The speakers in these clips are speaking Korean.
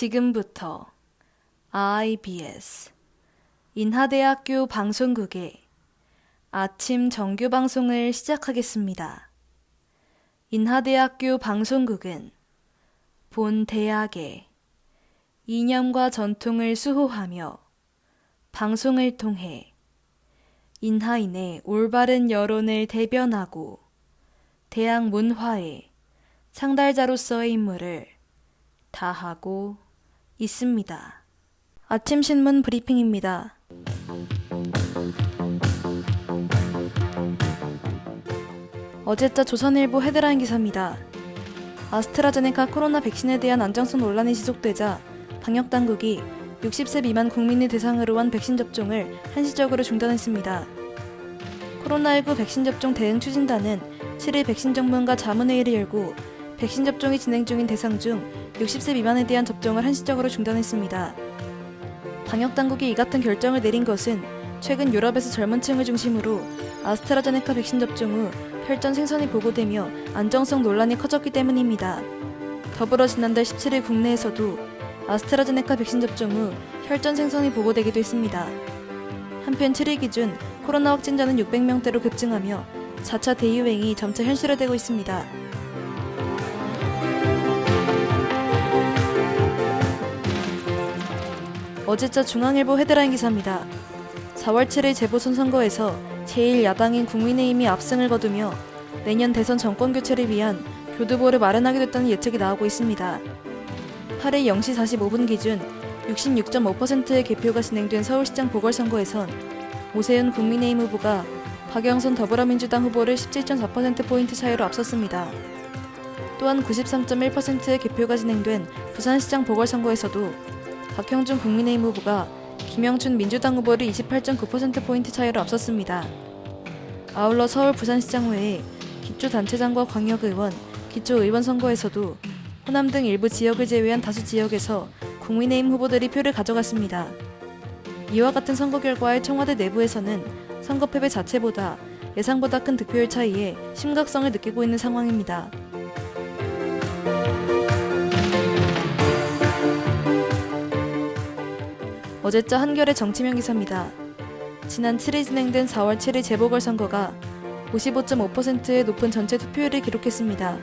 지금부터 IBS 인하대학교 방송국의 아침 정규 방송을 시작하겠습니다. 인하대학교 방송국은 본 대학의 이념과 전통을 수호하며 방송을 통해 인하인의 올바른 여론을 대변하고 대학 문화의 창달자로서의 임무를 다하고 있습니다. 아침 신문 브리핑입니다. 어제자 조선일보 헤드라인 기사입니다. 아스트라제네카 코로나 백신에 대한 안정성 논란이 지속되자 방역당국이 60세 미만 국민을 대상으로 한 백신 접종을 한시적으로 중단했습니다. 코로나19 백신 접종 대응 추진단은 7일 백신 전문가 자문회의를 열고 백신 접종이 진행 중인 대상 중 60세 미만에 대한 접종을 한시적으로 중단했습니다. 방역당국이 이 같은 결정을 내린 것은 최근 유럽에서 젊은 층을 중심으로 아스트라제네카 백신 접종 후 혈전 생선이 보고되며 안정성 논란이 커졌기 때문입니다. 더불어 지난달 17일 국내에서도 아스트라제네카 백신 접종 후 혈전 생선이 보고되기도 했습니다. 한편 7일 기준 코로나 확진자는 600명대로 급증하며 4차 대유행이 점차 현실화되고 있습니다. 어제자 중앙일보 헤드라인 기사입니다. 4월 7일 재보선 선거에서 제1야당인 국민의힘이 압승을 거두며 내년 대선 정권 교체를 위한 교두보를 마련하게 됐다는 예측이 나오고 있습니다. 8일 0시 45분 기준 66.5%의 개표가 진행된 서울시장 보궐선거에선 오세훈 국민의힘 후보가 박영선 더불어민주당 후보를 17.4%포인트 차이로 앞섰습니다. 또한 93.1%의 개표가 진행된 부산시장 보궐선거에서도 박형준 국민의힘 후보가 김영춘 민주당 후보를 28.9%포인트 차이로 앞섰습니다. 아울러 서울 부산시장 외에 기초단체장과 광역의원, 기초의원 선거에서도 호남 등 일부 지역을 제외한 다수 지역에서 국민의힘 후보들이 표를 가져갔습니다. 이와 같은 선거 결과에 청와대 내부에서는 선거 패배 자체보다 예상보다 큰 득표율 차이에 심각성을 느끼고 있는 상황입니다. 어제자 한겨레 정치면 기사입니다. 지난 7일 진행된 4월 7일 재보궐선거가 55.5%의 높은 전체 투표율을 기록했습니다.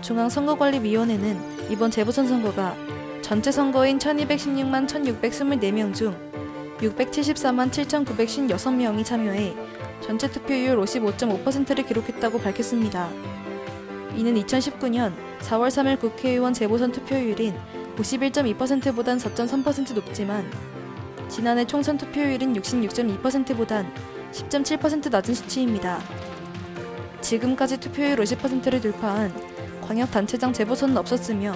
중앙선거관리위원회는 이번 재보선 선거가 전체 선거인 1216만 1624명 중 674만 7956명이 참여해 전체 투표율 55.5%를 기록했다고 밝혔습니다. 이는 2019년 4월 3일 국회의원 재보선 투표율인 51.2%보단 4.3% 높지만 지난해 총선 투표율인 66.2%보단 10.7% 낮은 수치입니다. 지금까지 투표율 50%를 돌파한 광역단체장 재보선은 없었으며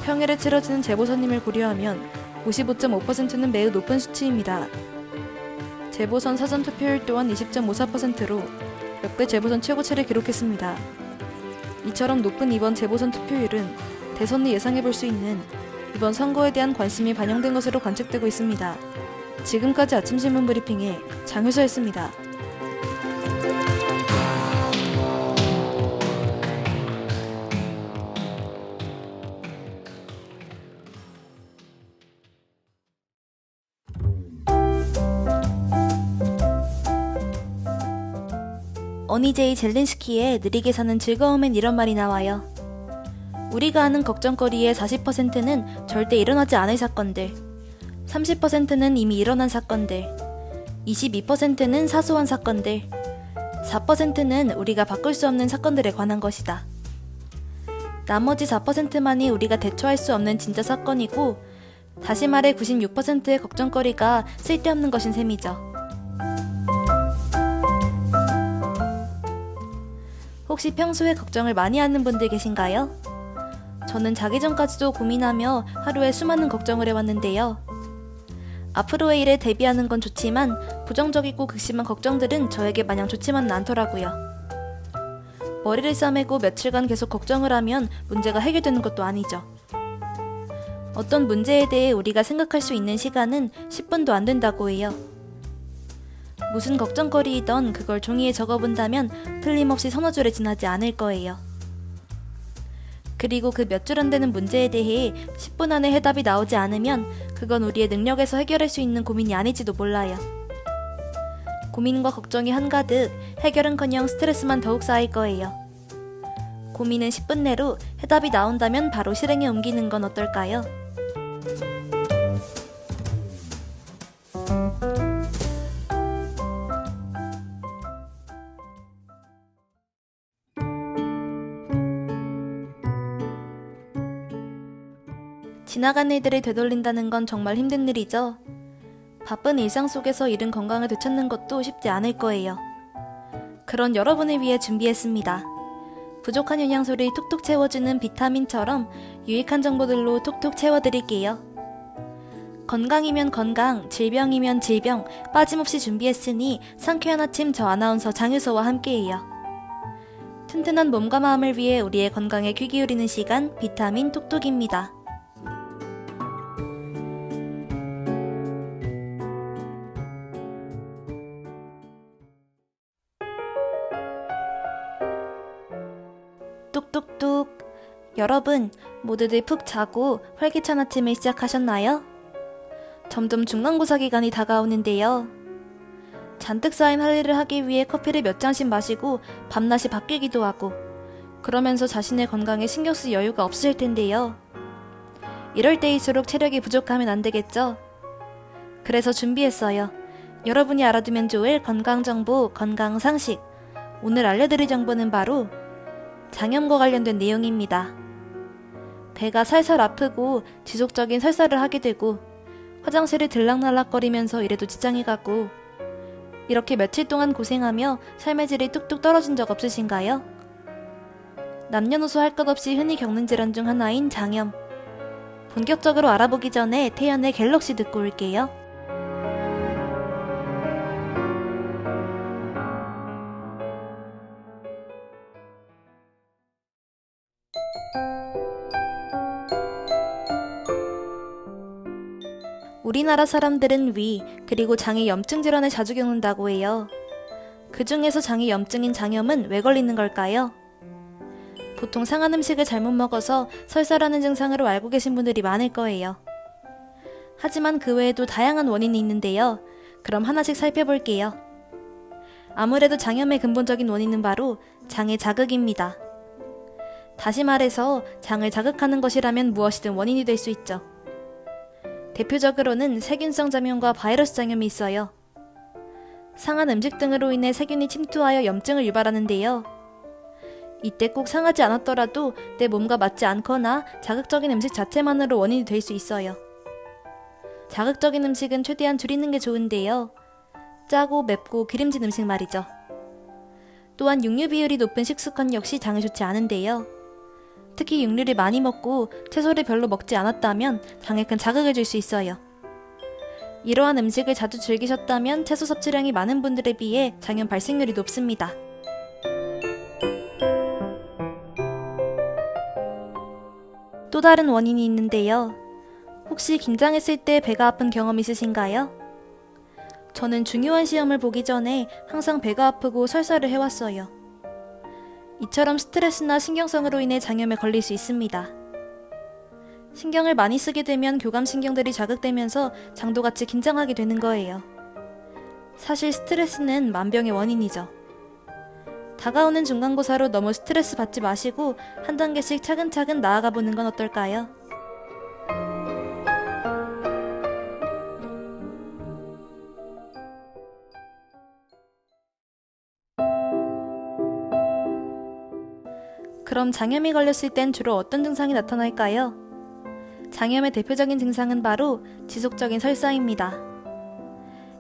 평일에 치러지는 재보선임을 고려하면 55.5%는 매우 높은 수치입니다. 재보선 사전 투표율 또한 20.54%로 역대 재보선 최고치를 기록했습니다. 이처럼 높은 이번 재보선 투표율은 대선을 예상해볼 수 있는 이번 선거에 대한 관심이 반영된 것으로 관측되고 있습니다. 지금까지 아침신문 브리핑의 장효서였습니다. 어니제이 젤린스키의 느리게 사는 즐거움엔 이런 말이 나와요. 우리가 아는 걱정거리의 40%는 절대 일어나지 않을 사건들, 30%는 이미 일어난 사건들, 22%는 사소한 사건들, 4%는 우리가 바꿀 수 없는 사건들에 관한 것이다. 나머지 4%만이 우리가 대처할 수 없는 진짜 사건이고, 다시 말해 96%의 걱정거리가 쓸데없는 것인 셈이죠. 혹시 평소에 걱정을 많이 하는 분들 계신가요? 저는 자기 전까지도 고민하며 하루에 수많은 걱정을 해왔는데요. 앞으로의 일에 대비하는 건 좋지만 부정적이고 극심한 걱정들은 저에게 마냥 좋지만은 않더라고요. 머리를 싸매고 며칠간 계속 걱정을 하면 문제가 해결되는 것도 아니죠. 어떤 문제에 대해 우리가 생각할 수 있는 시간은 10분도 안 된다고 해요. 무슨 걱정거리이던 그걸 종이에 적어본다면 틀림없이 서너 줄에 지나지 않을 거예요. 그리고 그 몇 줄 안 되는 문제에 대해 10분 안에 해답이 나오지 않으면 그건 우리의 능력에서 해결할 수 있는 고민이 아닐지도 몰라요. 고민과 걱정이 한가득 해결은커녕 스트레스만 더욱 쌓일 거예요. 고민은 10분 내로 해답이 나온다면 바로 실행에 옮기는 건 어떨까요? 지나간 일들을 되돌린다는 건 정말 힘든 일이죠. 바쁜 일상 속에서 잃은 건강을 되찾는 것도 쉽지 않을 거예요. 그런 여러분을 위해 준비했습니다. 부족한 영양소를 톡톡 채워주는 비타민처럼 유익한 정보들로 톡톡 채워드릴게요. 건강이면 건강, 질병이면 질병, 빠짐없이 준비했으니 상쾌한 아침 저 아나운서 장유서와 함께해요. 튼튼한 몸과 마음을 위해 우리의 건강에 귀 기울이는 시간 비타민 톡톡입니다. 뚝뚝뚝. 여러분, 모두들 푹 자고 활기찬 아침을 시작하셨나요? 점점 중간고사 기간이 다가오는데요. 잔뜩 쌓인 할 일을 하기 위해 커피를 몇 잔씩 마시고 밤낮이 바뀌기도 하고 그러면서 자신의 건강에 신경 쓸 여유가 없으실 텐데요. 이럴 때일수록 체력이 부족하면 안 되겠죠? 그래서 준비했어요. 여러분이 알아두면 좋을 건강정보, 건강상식. 오늘 알려드릴 정보는 바로 장염과 관련된 내용입니다. 배가 살살 아프고 지속적인 설사를 하게 되고 화장실을 들락날락거리면서 이래도 지장이 가고 이렇게 며칠 동안 고생하며 삶의 질이 뚝뚝 떨어진 적 없으신가요? 남녀노소 할 것 없이 흔히 겪는 질환 중 하나인 장염. 본격적으로 알아보기 전에 태연의 갤럭시 듣고 올게요. 우리나라 사람들은 위, 그리고 장의 염증 질환을 자주 겪는다고 해요. 그 중에서 장의 염증인 장염은 왜 걸리는 걸까요? 보통 상한 음식을 잘못 먹어서 설사라는 증상으로 알고 계신 분들이 많을 거예요. 하지만 그 외에도 다양한 원인이 있는데요. 그럼 하나씩 살펴볼게요. 아무래도 장염의 근본적인 원인은 바로 장의 자극입니다. 다시 말해서 장을 자극하는 것이라면 무엇이든 원인이 될 수 있죠. 대표적으로는 세균성 장염과 바이러스 장염이 있어요. 상한 음식 등으로 인해 세균이 침투하여 염증을 유발하는데요. 이때 꼭 상하지 않았더라도 내 몸과 맞지 않거나 자극적인 음식 자체만으로 원인이 될 수 있어요. 자극적인 음식은 최대한 줄이는 게 좋은데요. 짜고 맵고 기름진 음식 말이죠. 또한 육류 비율이 높은 식습관 역시 장에 좋지 않은데요. 특히 육류를 많이 먹고 채소를 별로 먹지 않았다면 장에 큰 자극을 줄 수 있어요. 이러한 음식을 자주 즐기셨다면 채소 섭취량이 많은 분들에 비해 장염 발생률이 높습니다. 또 다른 원인이 있는데요. 혹시 긴장했을 때 배가 아픈 경험 있으신가요? 저는 중요한 시험을 보기 전에 항상 배가 아프고 설사를 해왔어요. 이처럼 스트레스나 신경성으로 인해 장염에 걸릴 수 있습니다. 신경을 많이 쓰게 되면 교감신경들이 자극되면서 장도 같이 긴장하게 되는 거예요. 사실 스트레스는 만병의 원인이죠. 다가오는 중간고사로 너무 스트레스 받지 마시고 한 단계씩 차근차근 나아가 보는 건 어떨까요? 그럼 장염이 걸렸을 땐 주로 어떤 증상이 나타날까요? 장염의 대표적인 증상은 바로 지속적인 설사입니다.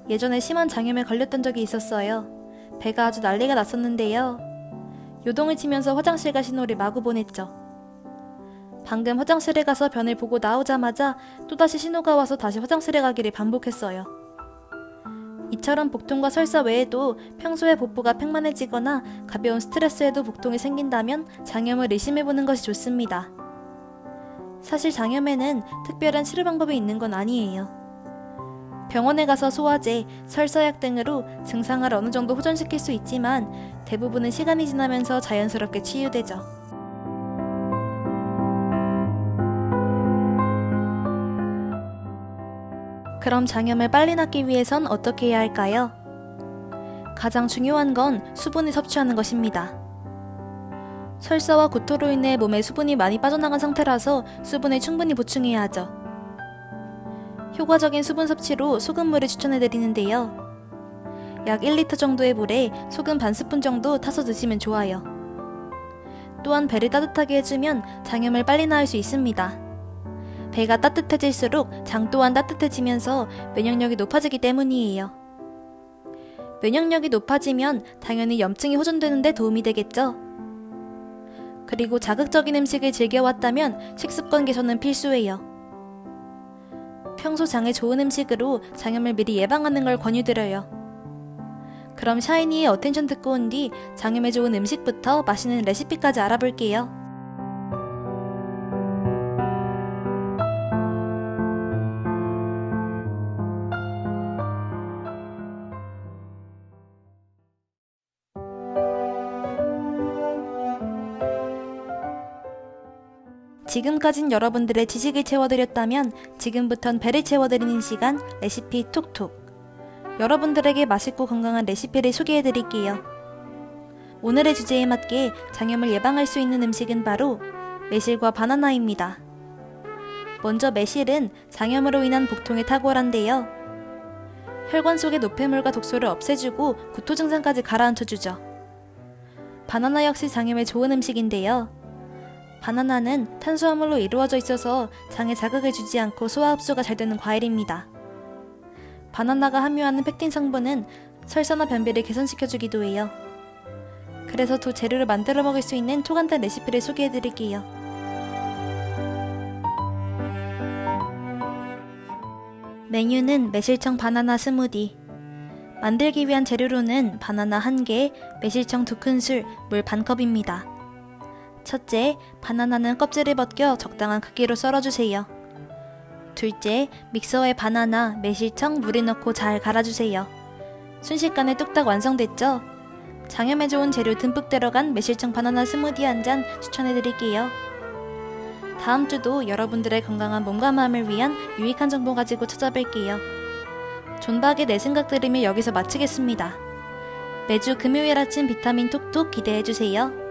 예전에 심한 장염에 걸렸던 적이 있었어요. 배가 아주 난리가 났었는데요. 요동을 치면서 화장실 가 신호를 마구 보냈죠. 방금 화장실에 가서 변을 보고 나오자마자 또다시 신호가 와서 다시 화장실에 가기를 반복했어요. 이처럼 복통과 설사 외에도 평소에 복부가 팽만해지거나 가벼운 스트레스에도 복통이 생긴다면 장염을 의심해보는 것이 좋습니다. 사실 장염에는 특별한 치료 방법이 있는 건 아니에요. 병원에 가서 소화제, 설사약 등으로 증상을 어느 정도 호전시킬 수 있지만 대부분은 시간이 지나면서 자연스럽게 치유되죠. 그럼 장염을 빨리 낫기 위해선 어떻게 해야 할까요? 가장 중요한 건 수분을 섭취하는 것입니다. 설사와 구토로 인해 몸에 수분이 많이 빠져나간 상태라서 수분을 충분히 보충해야 하죠. 효과적인 수분 섭취로 소금물을 추천해드리는데요. 약 1리터 정도의 물에 소금 반 스푼 정도 타서 드시면 좋아요. 또한 배를 따뜻하게 해주면 장염을 빨리 나을 수 있습니다. 배가 따뜻해질수록 장 또한 따뜻해지면서 면역력이 높아지기 때문이에요. 면역력이 높아지면 당연히 염증이 호전되는 데 도움이 되겠죠. 그리고 자극적인 음식을 즐겨왔다면 식습관 개선은 필수예요. 평소 장에 좋은 음식으로 장염을 미리 예방하는 걸 권유드려요. 그럼 샤이니의 어텐션 듣고 온 뒤 장염에 좋은 음식부터 맛있는 레시피까지 알아볼게요. 지금까진 여러분들의 지식을 채워드렸다면 지금부턴 배를 채워드리는 시간 레시피 톡톡. 여러분들에게 맛있고 건강한 레시피를 소개해드릴게요. 오늘의 주제에 맞게 장염을 예방할 수 있는 음식은 바로 매실과 바나나입니다. 먼저 매실은 장염으로 인한 복통에 탁월한데요. 혈관 속의 노폐물과 독소를 없애주고 구토 증상까지 가라앉혀주죠. 바나나 역시 장염에 좋은 음식인데요. 바나나는 탄수화물로 이루어져 있어서 장에 자극을 주지 않고 소화 흡수가 잘 되는 과일입니다. 바나나가 함유하는 펙틴 성분은 설사나 변비를 개선시켜주기도 해요. 그래서 두 재료를 만들어 먹을 수 있는 초간단 레시피를 소개해드릴게요. 메뉴는 매실청 바나나 스무디. 만들기 위한 재료로는 바나나 1개, 매실청 2큰술, 물 반컵입니다. 첫째, 바나나는 껍질을 벗겨 적당한 크기로 썰어주세요. 둘째, 믹서에 바나나, 매실청, 물을 넣고 잘 갈아주세요. 순식간에 뚝딱 완성됐죠? 장염에 좋은 재료 듬뿍 들어간 매실청 바나나 스무디 한 잔 추천해드릴게요. 다음 주도 여러분들의 건강한 몸과 마음을 위한 유익한 정보 가지고 찾아뵐게요. 존박의 내 생각 들으며 여기서 마치겠습니다. 매주 금요일 아침 비타민 톡톡 기대해주세요.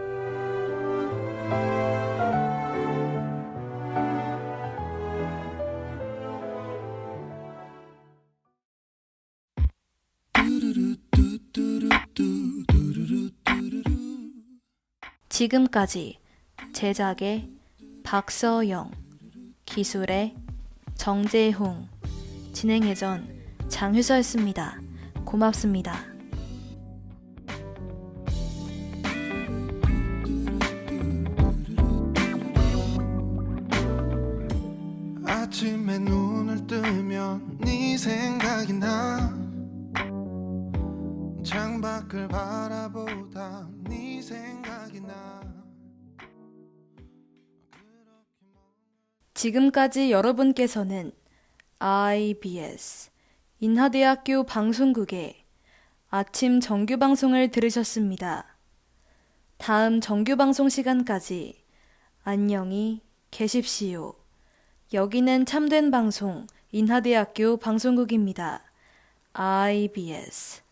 지금까지 제작의 박서영, 기술의 정재홍, 진행의 전 장효서였습니다. 고맙습니다. 아침에 눈을 뜨면 네 생각이 나 창밖을 바라보다 네 생각이 나. 지금까지 여러분께서는 IBS 인하대학교 방송국의 아침 정규방송을 들으셨습니다. 다음 정규방송 시간까지 안녕히 계십시오. 여기는 참된 방송 인하대학교 방송국입니다. IBS